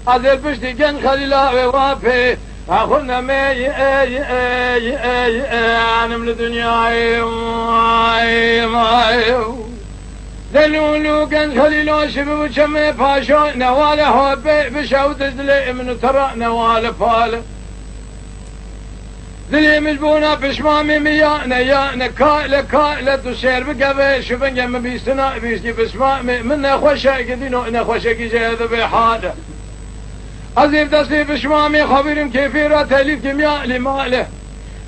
هذا البشتي كان خليلا ووافي أخونا ماي أنا من الدنيا دلولو كان خليلا شبه وشمي فاشو نواله هوبي بشاو تزلي من ترى نواله فاله دلي مجبونا بشمامي ميانا يانا كائلة تسير بقبي شبن جم بيستنا بيستي بسمامي من أخوشا قدينو إن أخوشا كي جاذا بحاله عزيب دستي بشمامي خبيرم كيفيرة تأليف كيمياء لماله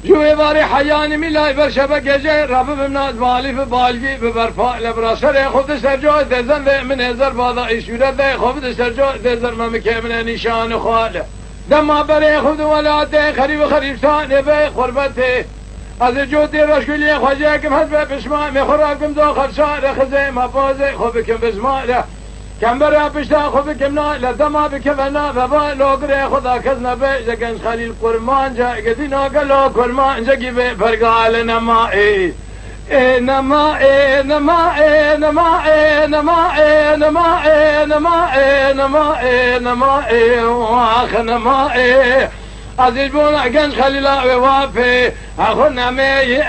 جوي باري حياني ملاي برشبك جاي رب بمناز بالي في بالجي ببرفاء لبراسر خود سرجو دزن من هزر باضا إشورة خود سرجو دزر ممكي من نشان خاله دما بري خود ولاده خريب خريب ساني بي خربته از جودي رشكولي خواجاكم هزبه بشمامي خراكم دو خرشار خزي مفازي خوبكم بزماله كم برا بشتا خوبكم ناله دما بكفنا بابا لوغري خدا كزنا بي جاكنش خليل قرمان جا قدينا قلو قرمان جاكي بي فرقال نمائي نمائي نمائي نمائي نمائي نمائي نمائي نمائي نمائي واخ نمائي عزيز بونا كنش خليلا ووافي أخونا مي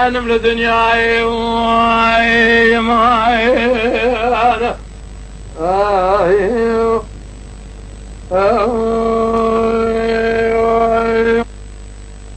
أنا من الدنيا أنا